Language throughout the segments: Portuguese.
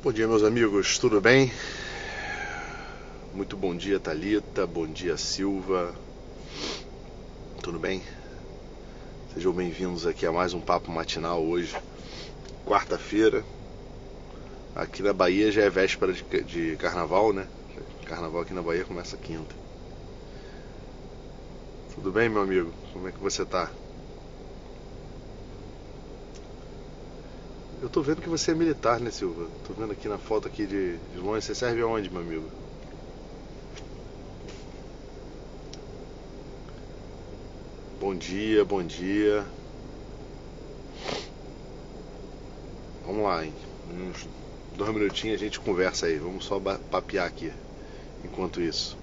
Bom dia, meus amigos, tudo bem? Muito bom dia, Thalita, bom dia, Silva, tudo bem? Sejam bem-vindos aqui a mais um Papo Matinal hoje, quarta-feira. Aqui na Bahia já é véspera de carnaval, né? Carnaval aqui na Bahia começa quinta. Tudo bem, meu amigo? Como é que você tá? Eu tô vendo que você é militar, né, Silva? Tô vendo aqui na foto aqui de longe. Você serve aonde, meu amigo? Bom dia, bom dia. Vamos lá, hein? Uns 2 minutinhos a gente conversa aí. Vamos só papear aqui. Enquanto isso.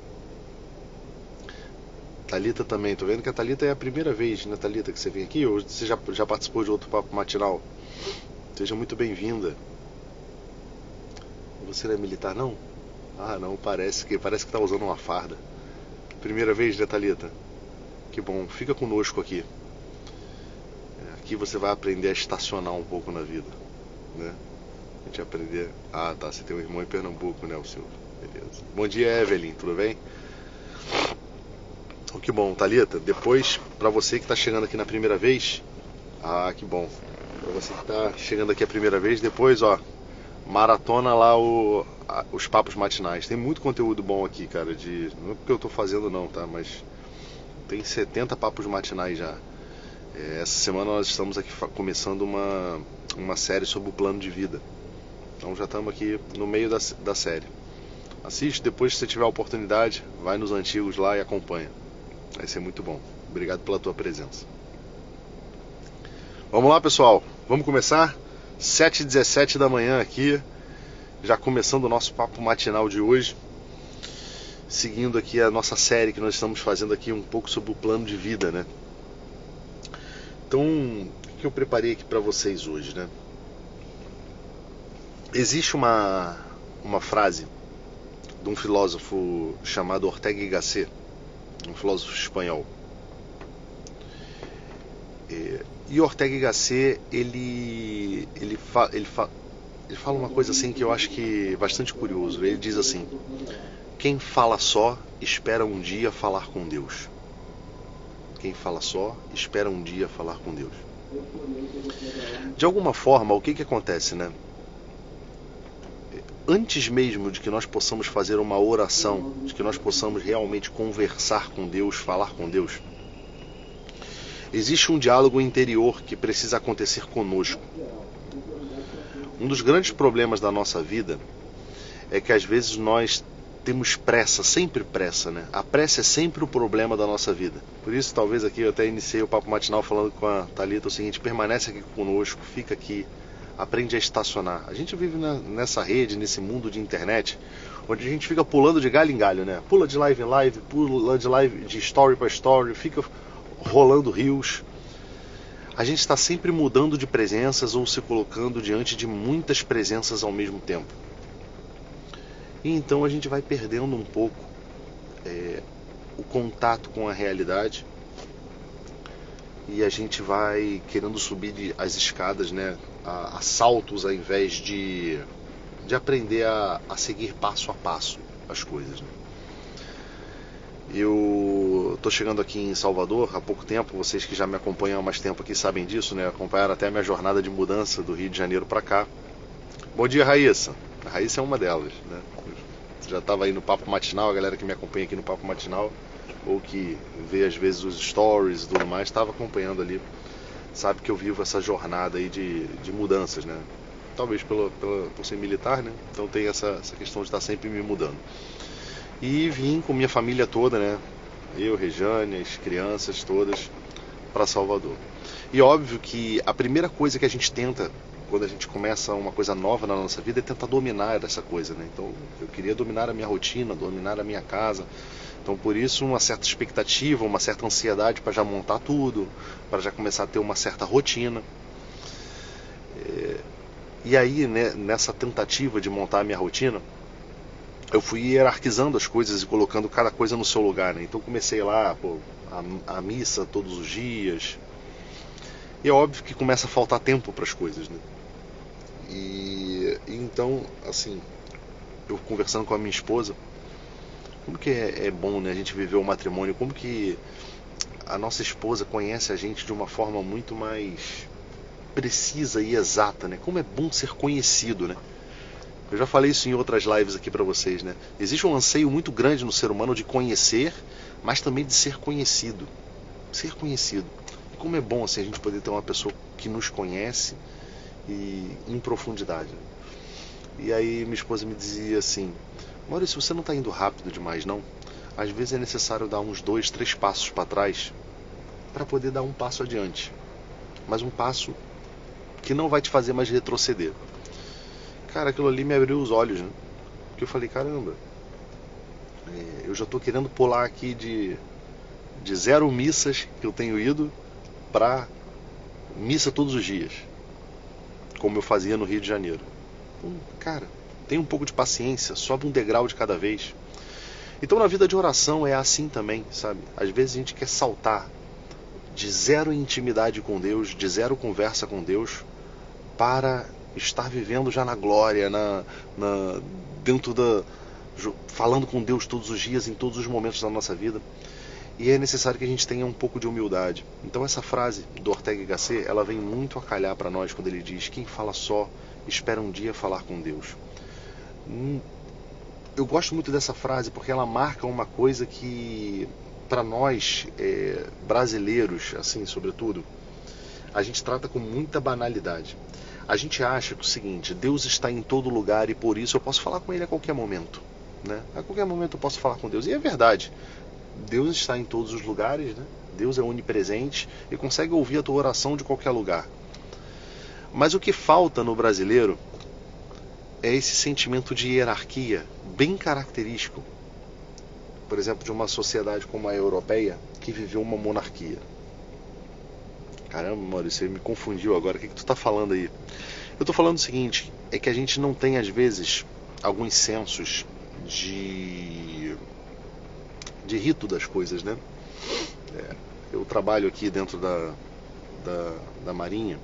Thalita também. Tô vendo que a Thalita é a primeira vez, né, Thalita, que você vem aqui? Ou você já participou de outro papo matinal? Seja muito bem-vinda. Você não é militar, não? Ah, não. Parece que tá usando uma farda. Primeira vez, né, Thalita? Que bom. Fica conosco aqui. Aqui você vai aprender a estacionar um pouco na vida, né? A gente aprender. Ah, tá. Você tem um irmão em Pernambuco, né, o Silvio? Beleza. Bom dia, Evelyn. Tudo bem? Oh, que bom, Thalita. Depois, pra você que tá chegando aqui na primeira vez. Ah, que bom. Pra você que tá chegando aqui a primeira vez, depois, ó, maratona lá os papos matinais. Tem muito conteúdo bom aqui, cara. Não é porque eu tô fazendo, não, tá? Mas tem 70 papos matinais já. Essa semana nós estamos aqui começando uma série sobre o plano de vida. Então já estamos aqui no meio da série. Assiste, depois se você tiver a oportunidade, vai nos antigos lá e acompanha. Vai ser muito bom. Obrigado pela tua presença. Vamos lá, pessoal. Vamos começar? 7h17 da manhã aqui. Já começando o nosso papo matinal de hoje. Seguindo aqui a nossa série que nós estamos fazendo aqui um pouco sobre o plano de vida, né? Então, o que eu preparei aqui para vocês hoje, né? Existe uma frase de um filósofo chamado Ortega y Gasset, um filósofo espanhol. E Ortega y Gasset, ele fala uma coisa assim que eu acho que é bastante curioso. Ele diz assim: quem fala só espera um dia falar com Deus. Quem fala só espera um dia falar com Deus. De alguma forma, o que acontece, né? Antes mesmo de que nós possamos fazer uma oração, de que nós possamos realmente conversar com Deus, falar com Deus, existe um diálogo interior que precisa acontecer conosco. Um dos grandes problemas da nossa vida é que às vezes nós temos pressa, sempre pressa, né? A pressa é sempre o problema da nossa vida. Por isso, talvez aqui eu até iniciei o papo matinal falando com a Thalita o seguinte: permanece aqui conosco, fica aqui, aprende a estacionar. A gente vive nessa rede, nesse mundo de internet, onde a gente fica pulando de galho em galho, né? Pula de live em live, pula de live, de story para story, fica rolando rios. A gente está sempre mudando de presenças ou se colocando diante de muitas presenças ao mesmo tempo. E então a gente vai perdendo um pouco o contato com a realidade e a gente vai querendo subir as escadas, né, a saltos, ao invés de aprender a seguir passo a passo as coisas, né? Eu estou chegando aqui em Salvador há pouco tempo. Vocês que já me acompanham há mais tempo aqui sabem disso, né? Acompanharam até a minha jornada de mudança do Rio de Janeiro para cá. Bom dia, Raíssa. A Raíssa é uma delas, né? Já estava aí no Papo Matinal, a galera que me acompanha aqui no Papo Matinal, ou que vê às vezes os stories e tudo mais, estava acompanhando ali. Sabe que eu vivo essa jornada aí de mudanças, né? Talvez por ser militar, né? Então tem essa questão de estar sempre me mudando. E vim com minha família toda, né? Eu, Rejane, as crianças todas, para Salvador. E óbvio que a primeira coisa que a gente tenta quando a gente começa uma coisa nova na nossa vida é tentar dominar essa coisa, né? Então eu queria dominar a minha rotina, dominar a minha casa. Então por isso uma certa expectativa, uma certa ansiedade para já montar tudo, para já começar a ter uma certa rotina. E aí, né, nessa tentativa de montar a minha rotina, eu fui hierarquizando as coisas e colocando cada coisa no seu lugar, né? Então comecei lá, a missa todos os dias. E é óbvio que começa a faltar tempo para as coisas, né? E Então, assim, eu conversando com a minha esposa, como que é bom, né, a gente viver o matrimônio, como que a nossa esposa conhece a gente de uma forma muito mais precisa e exata, né? Como é bom ser conhecido, né? Eu já falei isso em outras lives aqui pra vocês, né? Existe um anseio muito grande no ser humano de conhecer, mas também de ser conhecido. Ser conhecido. E como é bom assim a gente poder ter uma pessoa que nos conhece e em profundidade. E aí minha esposa me dizia assim: Maurício, você não está indo rápido demais, não? Às vezes é necessário dar uns 2, 3 passos para trás para poder dar um passo adiante. Mas um passo que não vai te fazer mais retroceder. Cara, aquilo ali me abriu os olhos, né? Porque eu falei, caramba, eu já estou querendo pular aqui de 0 missas que eu tenho ido para missa todos os dias, como eu fazia no Rio de Janeiro. Então, cara, tem um pouco de paciência, sobe um degrau de cada vez. Então na vida de oração é assim também, sabe? Às vezes a gente quer saltar de 0 intimidade com Deus, de 0 conversa com Deus, para estar vivendo já na glória, dentro falando com Deus todos os dias, em todos os momentos da nossa vida. E é necessário que a gente tenha um pouco de humildade. Então essa frase do Ortega y Gasset, ela vem muito a calhar para nós quando ele diz: quem fala só, espera um dia falar com Deus. Eu gosto muito dessa frase porque ela marca uma coisa que, para nós brasileiros, assim, sobretudo, a gente trata com muita banalidade. A gente acha que é o seguinte: Deus está em todo lugar e por isso eu posso falar com Ele a qualquer momento, né? A qualquer momento eu posso falar com Deus. E é verdade, Deus está em todos os lugares, né? Deus é onipresente e consegue ouvir a tua oração de qualquer lugar. Mas o que falta no brasileiro é esse sentimento de hierarquia bem característico, por exemplo, de uma sociedade como a europeia, que viveu uma monarquia. Caramba, Maurício, você me confundiu agora. O que tu tá falando aí? Eu tô falando o seguinte, é que a gente não tem, às vezes, alguns sensos de rito das coisas, né? Eu trabalho aqui dentro da Marinha,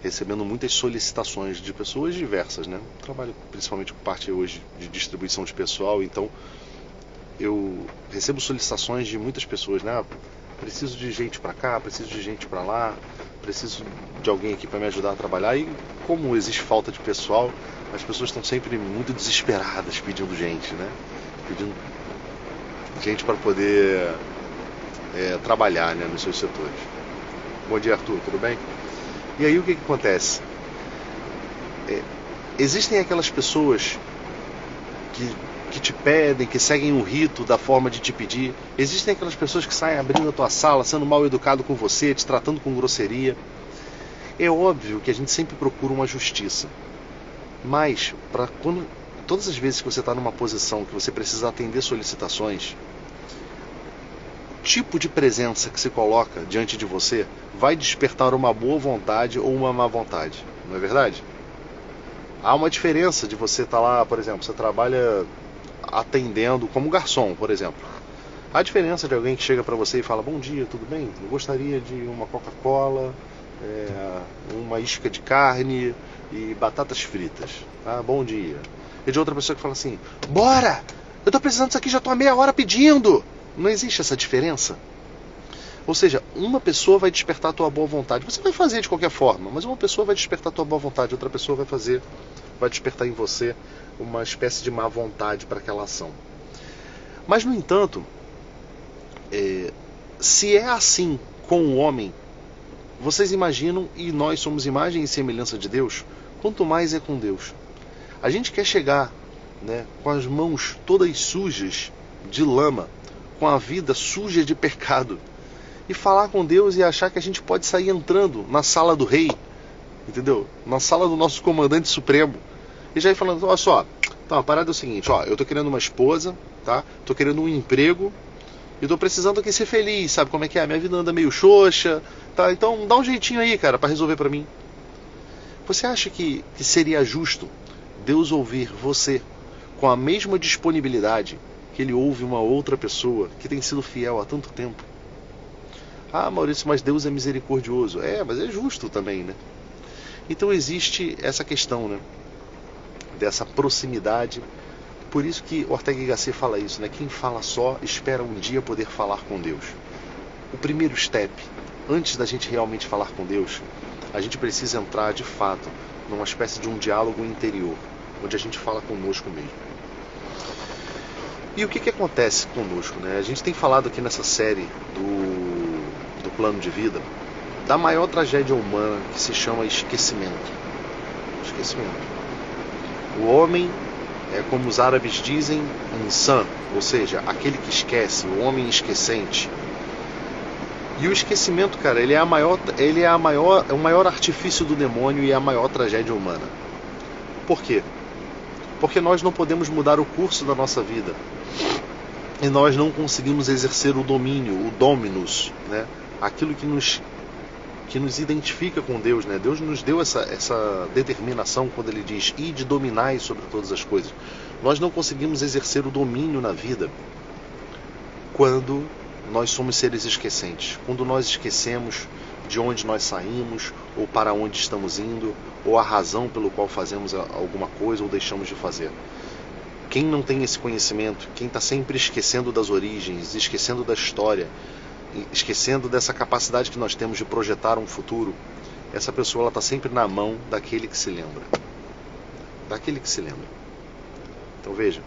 recebendo muitas solicitações de pessoas diversas, né? Trabalho principalmente com parte hoje de distribuição de pessoal, então eu recebo solicitações de muitas pessoas, né? Preciso de gente para cá, preciso de gente para lá, preciso de alguém aqui para me ajudar a trabalhar. E como existe falta de pessoal, as pessoas estão sempre muito desesperadas pedindo gente, né? Pedindo gente para poder trabalhar, né, nos seus setores. Bom dia, Arthur, tudo bem? E aí o que acontece? Existem aquelas pessoas que te pedem, que seguem o rito da forma de te pedir. Existem aquelas pessoas que saem abrindo a tua sala, sendo mal educado com você, te tratando com grosseria. É óbvio que a gente sempre procura uma justiça. Mas, todas as vezes que você está numa posição que você precisa atender solicitações, o tipo de presença que se coloca diante de você vai despertar uma boa vontade ou uma má vontade. Não é verdade? Há uma diferença de você estar lá, por exemplo, você trabalha atendendo como garçom, por exemplo. Há diferença de alguém que chega para você e fala: bom dia, tudo bem? Eu gostaria de uma Coca-Cola, uma isca de carne e batatas fritas. Ah, bom dia. E de outra pessoa que fala assim: bora! Eu tô precisando disso aqui, já tô há meia hora pedindo. Não existe essa diferença. Ou seja, uma pessoa vai despertar a tua boa vontade. Você vai fazer de qualquer forma, mas uma pessoa vai despertar a tua boa vontade, outra pessoa vai despertar em você uma espécie de má vontade para aquela ação. Mas, no entanto, se é assim com o homem, vocês imaginam, e nós somos imagem e semelhança de Deus, quanto mais é com Deus. A gente quer chegar, né, com as mãos todas sujas de lama, com a vida suja de pecado, e falar com Deus e achar que a gente pode sair entrando na sala do rei, entendeu? Na sala do nosso comandante supremo, e já ir falando: olha só, então a parada é o seguinte, ó, eu tô querendo uma esposa, tá? Tô querendo um emprego e tô precisando aqui ser feliz, sabe como é que é? Minha vida anda meio xoxa, tá? Então dá um jeitinho aí, cara, para resolver para mim. Você acha que seria justo Deus ouvir você com a mesma disponibilidade que Ele ouve uma outra pessoa que tem sido fiel há tanto tempo? Ah, Maurício, mas Deus é misericordioso. Mas é justo também, né? Então existe essa questão, né? dessa proximidade. Por isso que Ortega y Gasset fala isso, né? Quem fala só espera um dia poder falar com Deus. O primeiro step, antes da gente realmente falar com Deus, a gente precisa entrar de fato numa espécie de um diálogo interior, onde a gente fala conosco mesmo. E o que acontece conosco, né? A gente tem falado aqui nessa série do plano de vida da maior tragédia humana, que se chama esquecimento. O homem é, como os árabes dizem, insan, ou seja, aquele que esquece, o homem esquecente. E o esquecimento, cara, ele é o maior artifício do demônio e é a maior tragédia humana. Por quê? Porque nós não podemos mudar o curso da nossa vida. E nós não conseguimos exercer o domínio, o dominus, né? Aquilo que nos identifica com Deus, né? Deus nos deu essa determinação quando Ele diz: ide, dominai sobre todas as coisas. Nós não conseguimos exercer o domínio na vida quando nós somos seres esquecentes. Quando nós esquecemos de onde nós saímos, ou para onde estamos indo, ou a razão pelo qual fazemos alguma coisa ou deixamos de fazer. Quem não tem esse conhecimento, quem está sempre esquecendo das origens, esquecendo da história, esquecendo dessa capacidade que nós temos de projetar um futuro, essa pessoa está sempre na mão daquele que se lembra. Então veja,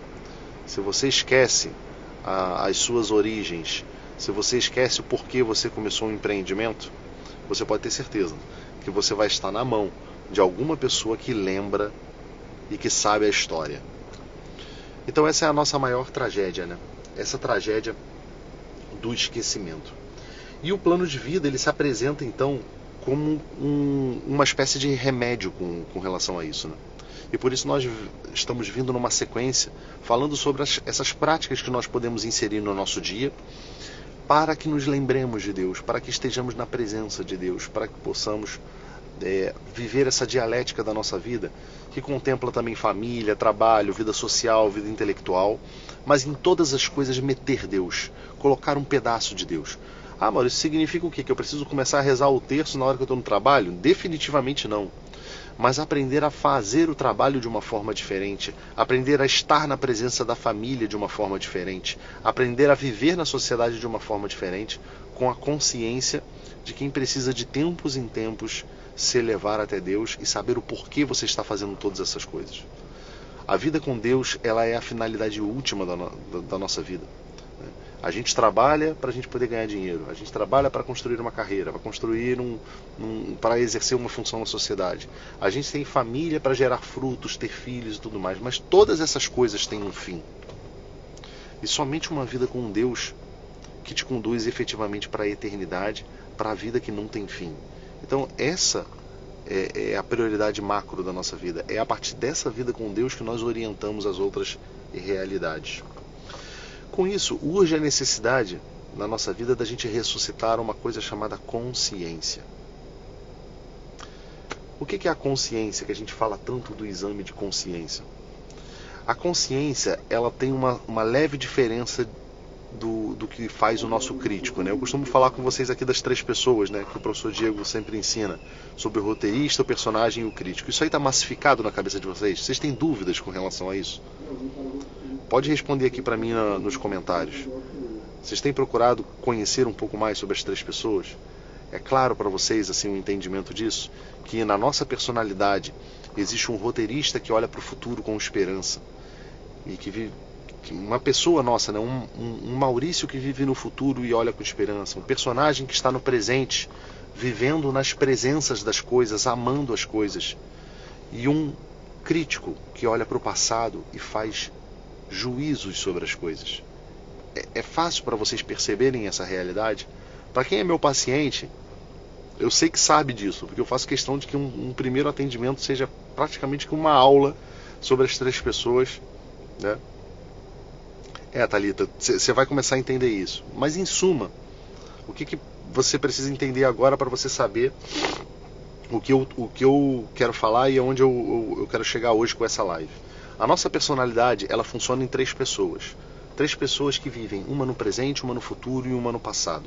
se você esquece as suas origens, se você esquece o porquê você começou um empreendimento, você pode ter certeza que você vai estar na mão de alguma pessoa que lembra e que sabe a história. Então essa é a nossa maior tragédia, né? Essa tragédia do esquecimento. E o plano de vida, ele se apresenta então como uma espécie de remédio com relação a isso, né? E por isso nós estamos vindo numa sequência falando sobre essas práticas que nós podemos inserir no nosso dia para que nos lembremos de Deus, para que estejamos na presença de Deus, para que possamos viver essa dialética da nossa vida, que contempla também família, trabalho, vida social, vida intelectual, mas em todas as coisas meter Deus, colocar um pedaço de Deus. Ah, Maurício, isso significa o quê? Que eu preciso começar a rezar o terço na hora que eu estou no trabalho? Definitivamente não. Mas aprender a fazer o trabalho de uma forma diferente, aprender a estar na presença da família de uma forma diferente, aprender a viver na sociedade de uma forma diferente, com a consciência de quem precisa de tempos em tempos se elevar até Deus e saber o porquê você está fazendo todas essas coisas. A vida com Deus, ela é a finalidade última da nossa vida. A gente trabalha para a gente poder ganhar dinheiro, a gente trabalha para construir uma carreira, para construir para exercer uma função na sociedade. A gente tem família para gerar frutos, ter filhos e tudo mais, mas todas essas coisas têm um fim. E somente uma vida com Deus que te conduz efetivamente para a eternidade, para a vida que não tem fim. Então essa é a prioridade macro da nossa vida. É a partir dessa vida com Deus que nós orientamos as outras realidades. Com isso, urge a necessidade na nossa vida da gente ressuscitar uma coisa chamada consciência. O que é a consciência, que a gente fala tanto do exame de consciência? A consciência, ela tem uma leve diferença do que faz o nosso crítico, né? Eu costumo falar com vocês aqui das 3 pessoas, né, que o professor Diego sempre ensina, sobre o roteirista, o personagem e o crítico. Isso aí está massificado na cabeça de vocês? Vocês têm dúvidas com relação a isso? Pode responder aqui para mim nos comentários. Vocês têm procurado conhecer um pouco mais sobre as 3 pessoas? É claro para vocês assim, um entendimento disso? Que na nossa personalidade existe um roteirista que olha para o futuro com esperança. E que vive, uma pessoa nossa, né? um Maurício que vive no futuro e olha com esperança. Um personagem que está no presente, vivendo nas presenças das coisas, amando as coisas. E um crítico que olha para o passado e faz juízos sobre as coisas. É fácil para vocês perceberem essa realidade? Para quem é meu paciente, eu sei que sabe disso, porque eu faço questão de que um primeiro atendimento seja praticamente como uma aula sobre as 3 pessoas, né? Thalita, você vai começar a entender isso. Mas em suma, o que você precisa entender agora para você saber o que eu quero falar e aonde eu quero chegar hoje com essa live? A nossa personalidade, ela funciona em 3 pessoas. 3 pessoas que vivem, uma no presente, uma no futuro e uma no passado.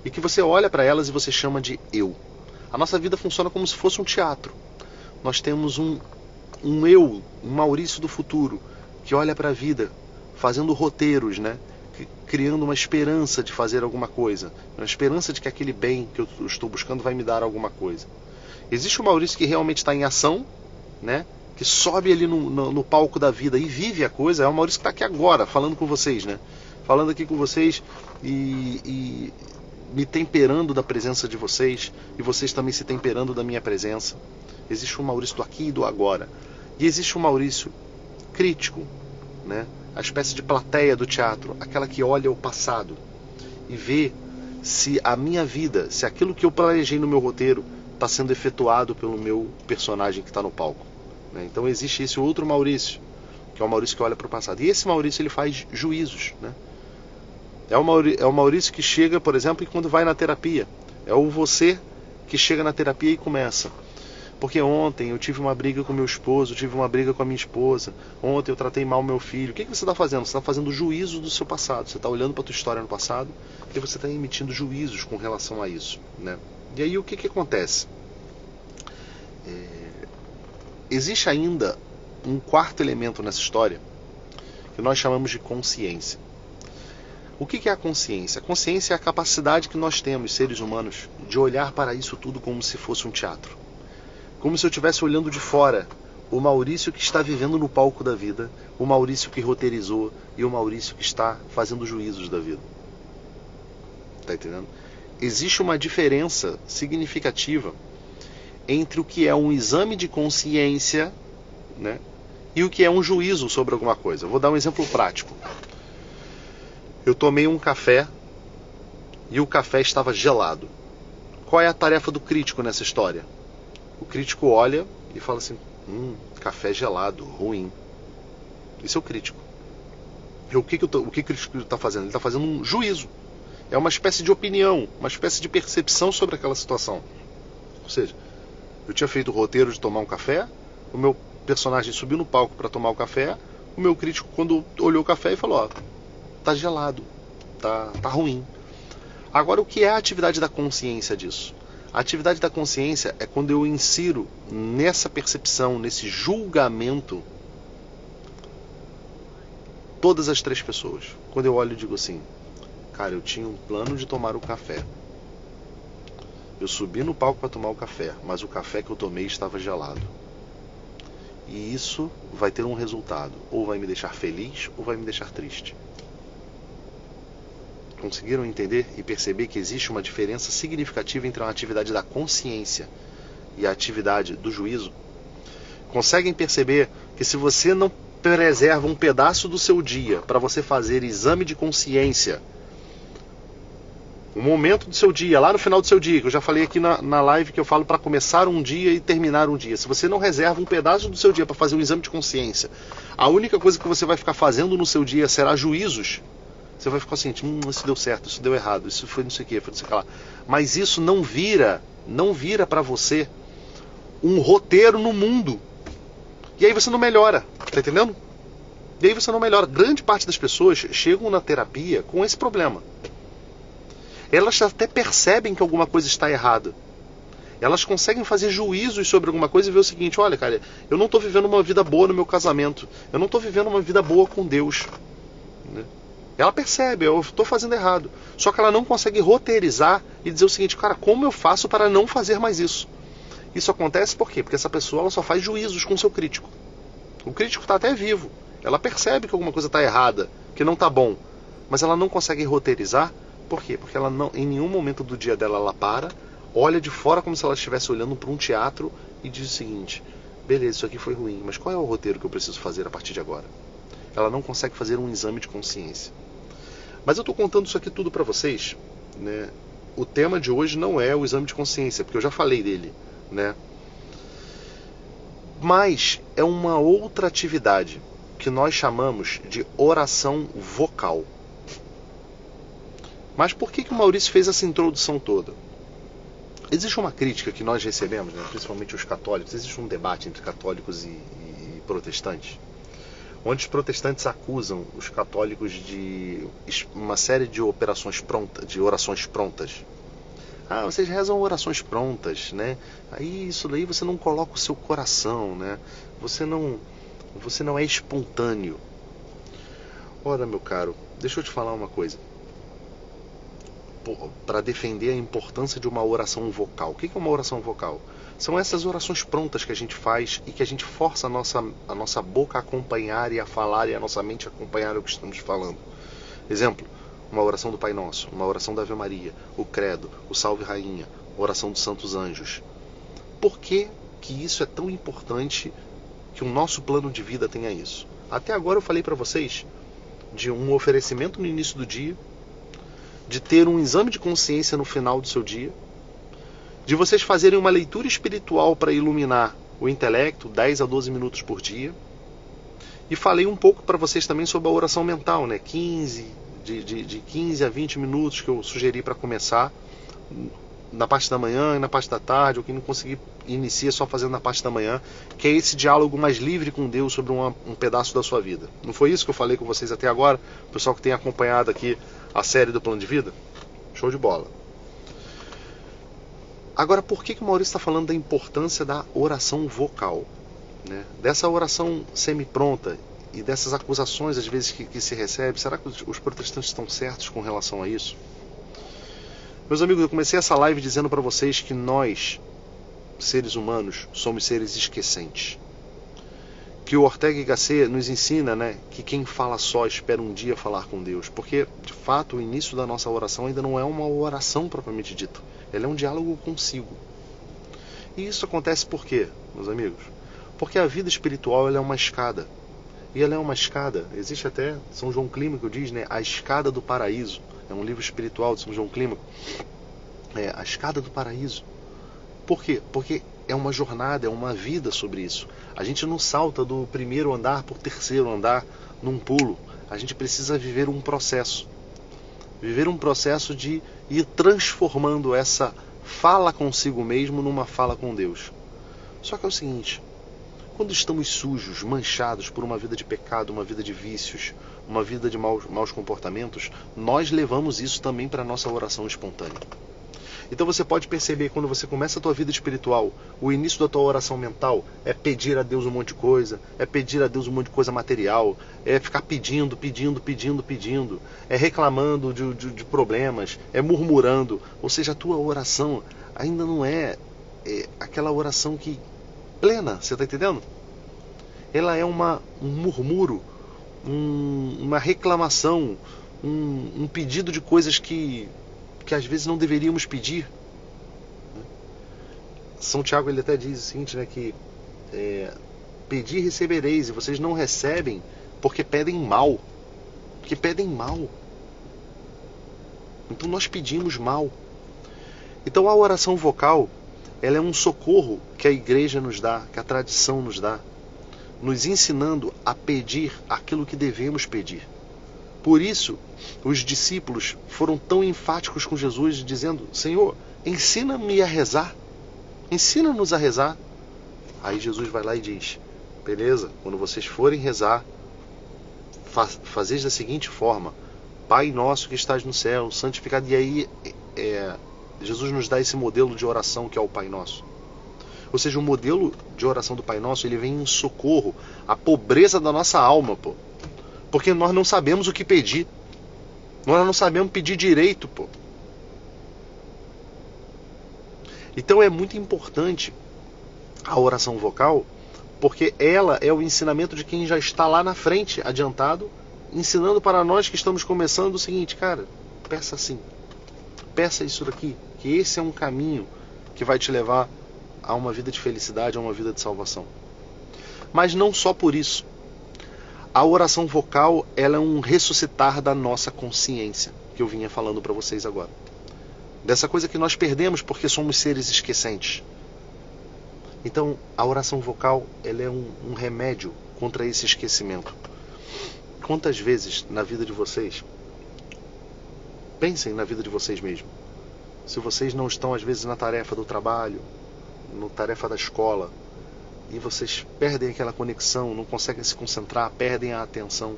E que você olha para elas e você chama de eu. A nossa vida funciona como se fosse um teatro. Nós temos um um Maurício do futuro, que olha para a vida, fazendo roteiros, né? Criando uma esperança de fazer alguma coisa, uma esperança de que aquele bem que eu estou buscando vai me dar alguma coisa. Existe o Maurício que realmente está em ação, né? Que sobe ali no palco da vida e vive a coisa. É o Maurício que está aqui agora, falando com vocês, né? Falando aqui com vocês e me temperando da presença de vocês, e vocês também se temperando da minha presença. Existe o Maurício do aqui e do agora. E existe o Maurício crítico, né? A espécie de plateia do teatro, aquela que olha o passado e vê se a minha vida, se aquilo que eu planejei no meu roteiro está sendo efetuado pelo meu personagem que está no palco, né? Então existe esse outro Maurício, que é o Maurício que olha para o passado. E esse Maurício, ele faz juízos, né? É o Maurício que chega, por exemplo, e quando vai na terapia. É o você que chega na terapia e começa. Porque ontem eu tive uma briga com meu esposo, eu tive uma briga com a minha esposa, ontem eu tratei mal meu filho. O que você está fazendo? Você está fazendo juízo do seu passado. Você está olhando para a tua história no passado e você está emitindo juízos com relação a isso, né? E aí o que acontece? Existe ainda um quarto elemento nessa história que nós chamamos de consciência. O que é a consciência? A consciência é a capacidade que nós temos, seres humanos, de olhar para isso tudo como se fosse um teatro. Como se eu estivesse olhando de fora o Maurício que está vivendo no palco da vida, o Maurício que roteirizou e o Maurício que está fazendo juízos da vida. Tá entendendo? Existe uma diferença significativa entre o que é um exame de consciência, né, e o que é um juízo sobre alguma coisa. Eu vou dar um exemplo prático. Eu tomei um café e o café estava gelado. Qual é a tarefa do crítico nessa história? O crítico olha e fala assim: café gelado, ruim. Esse é o crítico. E o que o crítico está fazendo? Ele está fazendo um juízo. É uma espécie de opinião, uma espécie de percepção sobre aquela situação. Ou seja, eu tinha feito o roteiro de tomar um café, o meu personagem subiu no palco para tomar o café, o meu crítico, quando olhou o café, falou: tá gelado, tá ruim. Agora, o que é a atividade da consciência disso? A atividade da consciência é quando eu insiro nessa percepção, nesse julgamento, todas as três pessoas. Quando eu olho e digo assim: cara, eu tinha um plano de tomar o café. Eu subi no palco para tomar o café, mas o café que eu tomei estava gelado. E isso vai ter um resultado. Ou vai me deixar feliz, ou vai me deixar triste. Conseguiram entender e perceber que existe uma diferença significativa entre a atividade da consciência e a atividade do juízo? Conseguem perceber que se você não preserva um pedaço do seu dia para você fazer exame de consciência, um momento do seu dia, lá no final do seu dia, que eu já falei aqui na live que eu falo para começar um dia e terminar um dia, se você não reserva um pedaço do seu dia para fazer um exame de consciência, a única coisa que você vai ficar fazendo no seu dia será juízos. Você vai ficar assim: isso deu certo, isso deu errado, isso foi não sei o que, foi não sei o que lá. Mas isso não vira para você um roteiro no mundo. E aí você não melhora, tá entendendo? E aí você não melhora. Grande parte das pessoas chegam na terapia com esse problema. Elas até percebem que alguma coisa está errada. Elas conseguem fazer juízos sobre alguma coisa e ver o seguinte: olha, cara, eu não estou vivendo uma vida boa no meu casamento. Eu não estou vivendo uma vida boa com Deus, né? Ela percebe: eu estou fazendo errado. Só que ela não consegue roteirizar e dizer o seguinte: cara, como eu faço para não fazer mais isso? Isso acontece por quê? Porque essa pessoa, ela só faz juízos com o seu crítico. O crítico está até vivo. Ela percebe que alguma coisa está errada, que não está bom. Mas ela não consegue roteirizar. Por quê? Porque ela não, em nenhum momento do dia dela, ela para, olha de fora como se ela estivesse olhando para um teatro e diz o seguinte: beleza, isso aqui foi ruim, mas qual é o roteiro que eu preciso fazer a partir de agora? Ela não consegue fazer um exame de consciência. Mas eu estou contando isso aqui tudo para vocês, né? O tema de hoje não é o exame de consciência, porque eu já falei dele, né? Mas é uma outra atividade que nós chamamos de oração vocal. Mas por que o Maurício fez essa introdução toda? Existe uma crítica que nós recebemos, né, principalmente os católicos. Existe um debate entre católicos e protestantes, onde os protestantes acusam os católicos de uma série de operações prontas, de orações prontas. Ah, vocês rezam orações prontas, né? Aí isso daí você não coloca o seu coração, né? Você não é espontâneo. Ora, meu caro, deixa eu te falar uma coisa. Para defender a importância de uma oração vocal. O que é uma oração vocal? São essas orações prontas que a gente faz e que a gente força a nossa boca a acompanhar e a falar e a nossa mente a acompanhar o que estamos falando. Exemplo, uma oração do Pai Nosso, uma oração da Ave Maria, o Credo, o Salve Rainha, a oração dos Santos Anjos. Por que isso é tão importante que o nosso plano de vida tenha isso? Até agora eu falei para vocês de um oferecimento no início do dia, de ter um exame de consciência no final do seu dia, de vocês fazerem uma leitura espiritual para iluminar o intelecto, 10 a 12 minutos por dia. E falei um pouco para vocês também sobre a oração mental, né? De 15 a 20 minutos que eu sugeri para começar, na parte da manhã e na parte da tarde, ou quem não conseguir inicia só fazendo na parte da manhã, que é esse diálogo mais livre com Deus sobre um pedaço da sua vida. Não foi isso que eu falei com vocês até agora? O pessoal que tem acompanhado aqui a série do Plano de Vida? Show de bola. Agora, por que o Maurício está falando da importância da oração vocal? Né? Dessa oração semi-pronta e dessas acusações às vezes que se recebe, será que os protestantes estão certos com relação a isso? Meus amigos, eu comecei essa live dizendo para vocês que nós, seres humanos, somos seres esquecentes. Que o Ortega y Gasset nos ensina, né, que quem fala só espera um dia falar com Deus. Porque, de fato, o início da nossa oração ainda não é uma oração propriamente dita. Ela é um diálogo consigo. E isso acontece por quê, meus amigos? Porque a vida espiritual ela é uma escada. E ela é uma escada, existe até São João Clímaco diz, né, a escada do paraíso. É um livro espiritual de São João Clímaco. É a escada do paraíso. Por quê? Porque é uma jornada, é uma vida sobre isso. A gente não salta do primeiro andar para o terceiro andar num pulo. A gente precisa viver um processo. Viver um processo de ir transformando essa fala consigo mesmo numa fala com Deus. Só que é o seguinte, quando estamos sujos, manchados por uma vida de pecado, uma vida de vícios, uma vida de maus comportamentos, nós levamos isso também para a nossa oração espontânea. Então você pode perceber, quando você começa a tua vida espiritual, o início da tua oração mental é pedir a Deus um monte de coisa, é pedir a Deus um monte de coisa material, é ficar pedindo, é reclamando de problemas, é murmurando. Ou seja, a tua oração ainda não é aquela oração que plena, você está entendendo? Ela é um murmúrio, uma reclamação, um pedido de coisas que às vezes não deveríamos pedir. São Tiago ele até diz o seguinte, né, que pedir e recebereis, e vocês não recebem porque pedem mal. Porque pedem mal. Então nós pedimos mal. Então a oração vocal, ela é um socorro que a igreja nos dá, que a tradição nos dá, nos ensinando a pedir aquilo que devemos pedir. Por isso, os discípulos foram tão enfáticos com Jesus, dizendo, Senhor, ensina-me a rezar. Ensina-nos a rezar. Aí Jesus vai lá e diz, beleza, quando vocês forem rezar, fazeis da seguinte forma, Pai nosso que estás no céu, santificado. E aí Jesus nos dá esse modelo de oração que é o Pai Nosso. Ou seja, o modelo de oração do Pai Nosso, ele vem em socorro à pobreza da nossa alma, pô. Porque nós não sabemos o que pedir. Nós não sabemos pedir direito, pô. Então é muito importante a oração vocal, porque ela é o ensinamento de quem já está lá na frente, adiantado, ensinando para nós que estamos começando o seguinte, cara, peça assim. Peça isso daqui, que esse é um caminho que vai te levar a uma vida de felicidade, a uma vida de salvação. Mas não só por isso. A oração vocal, ela é um ressuscitar da nossa consciência, que eu vinha falando para vocês agora. Dessa coisa que nós perdemos porque somos seres esquecentes. Então, a oração vocal, ela é um remédio contra esse esquecimento. Quantas vezes na vida de vocês, pensem na vida de vocês mesmo, se vocês não estão às vezes na tarefa do trabalho, na tarefa da escola, e vocês perdem aquela conexão, não conseguem se concentrar, perdem a atenção.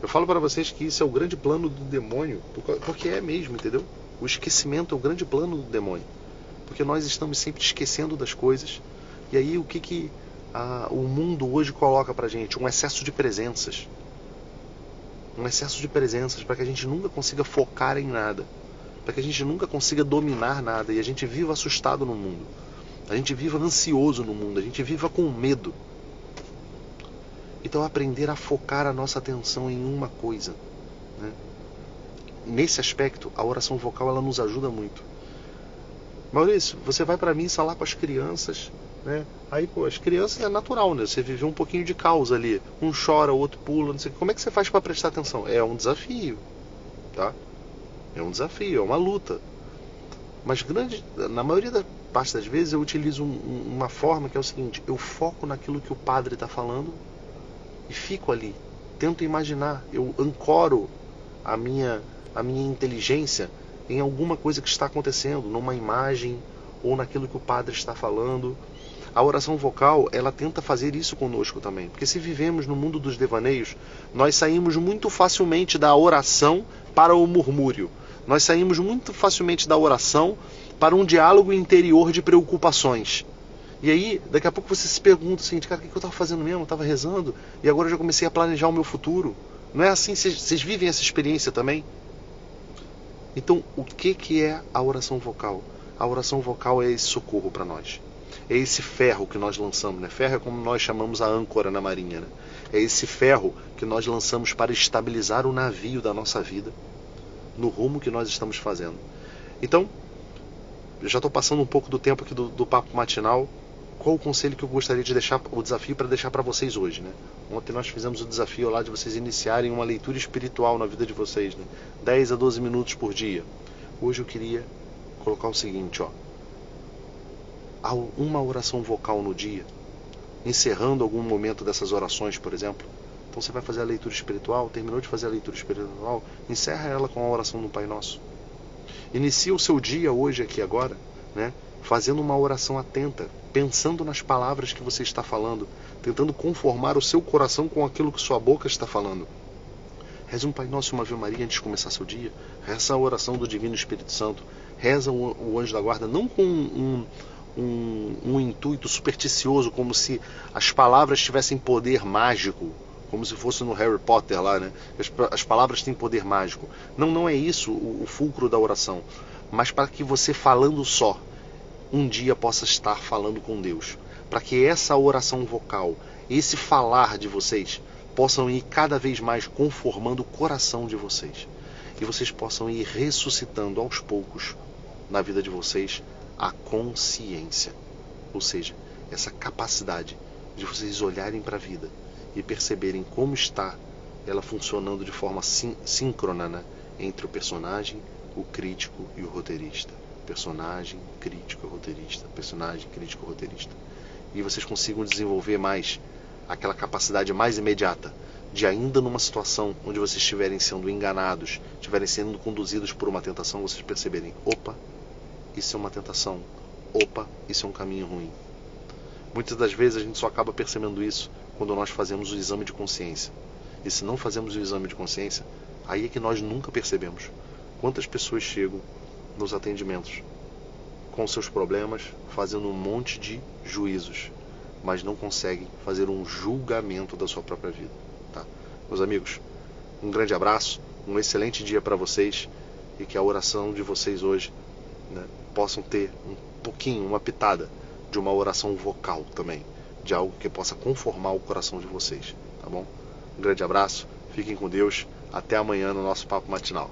Eu falo para vocês que isso é o grande plano do demônio, porque é mesmo, entendeu? O esquecimento é o grande plano do demônio, porque nós estamos sempre esquecendo das coisas. E aí o que o mundo hoje coloca pra gente? Um excesso de presenças. Um excesso de presenças para que a gente nunca consiga focar em nada, para que a gente nunca consiga dominar nada e a gente viva assustado no mundo, a gente viva ansioso no mundo, a gente viva com medo. Então aprender a focar a nossa atenção em uma coisa, né? Nesse aspecto, a oração vocal ela nos ajuda muito. Maurício, você vai para a missa lá com as crianças, né? Aí, pô, as crianças é natural, né? Você vive um pouquinho de caos ali. Um chora, o outro pula, não sei. Como é que você faz para prestar atenção? É um desafio, tá? É um desafio, é uma luta. Mas na maioria da parte das vezes eu utilizo uma forma que é o seguinte: eu foco naquilo que o padre está falando e fico ali. Tento imaginar, eu ancoro a minha inteligência em alguma coisa que está acontecendo, numa imagem ou naquilo que o padre está falando. A oração vocal, ela tenta fazer isso conosco também. Porque se vivemos no mundo dos devaneios, nós saímos muito facilmente da oração para o murmúrio. Nós saímos muito facilmente da oração para um diálogo interior de preocupações. E aí, daqui a pouco você se pergunta assim, cara, o que eu estava fazendo mesmo? Eu estava rezando e agora eu já comecei a planejar o meu futuro. Não é assim? Vocês vivem essa experiência também? Então, o que é a oração vocal? A oração vocal é esse socorro para nós. É esse ferro que nós lançamos, né? Ferro é como nós chamamos a âncora na marinha, né? É esse ferro que nós lançamos para estabilizar o navio da nossa vida no rumo que nós estamos fazendo. Então, eu já estou passando um pouco do tempo aqui do papo matinal. Qual o conselho que eu gostaria de deixar, o desafio para deixar para vocês hoje, né? Ontem nós fizemos o desafio lá de vocês iniciarem uma leitura espiritual na vida de vocês, né? 10 a 12 minutos por dia. Hoje eu queria colocar o seguinte, ó. Uma oração vocal no dia, encerrando algum momento dessas orações, por exemplo. Então você vai fazer a leitura espiritual, terminou de fazer a leitura espiritual, encerra ela com a oração do Pai Nosso. Inicia o seu dia hoje, aqui agora, né? Fazendo uma oração atenta, pensando nas palavras que você está falando, tentando conformar o seu coração com aquilo que sua boca está falando. Reza um Pai Nosso e uma Ave Maria antes de começar seu dia. Reza a oração do Divino Espírito Santo. Reza o Anjo da Guarda, não com um intuito supersticioso, como se as palavras tivessem poder mágico, como se fosse no Harry Potter lá, né? As palavras têm poder mágico. Não é isso o fulcro da oração, mas para que você falando só, um dia possa estar falando com Deus, para que essa oração vocal, esse falar de vocês, possam ir cada vez mais conformando o coração de vocês, e vocês possam ir ressuscitando aos poucos na vida de vocês a consciência, ou seja, essa capacidade de vocês olharem para a vida e perceberem como está ela funcionando de forma síncrona, né? Entre o personagem, o crítico e o roteirista. Personagem, crítico, roteirista. Personagem, crítico, roteirista. E vocês consigam desenvolver mais aquela capacidade mais imediata de, ainda numa situação onde vocês estiverem sendo enganados, estiverem sendo conduzidos por uma tentação, vocês perceberem: opa, isso é uma tentação. Opa, isso é um caminho ruim. Muitas das vezes a gente só acaba percebendo isso quando nós fazemos o exame de consciência. E se não fazemos o exame de consciência, aí é que nós nunca percebemos. Quantas pessoas chegam nos atendimentos com seus problemas, fazendo um monte de juízos, mas não conseguem fazer um julgamento da sua própria vida, tá? Meus amigos, um grande abraço, um excelente dia para vocês, e que a oração de vocês hoje, né, possam ter um pouquinho, uma pitada de uma oração vocal também, de algo que possa conformar o coração de vocês, tá bom? Um grande abraço, fiquem com Deus, até amanhã no nosso Papo Matinal.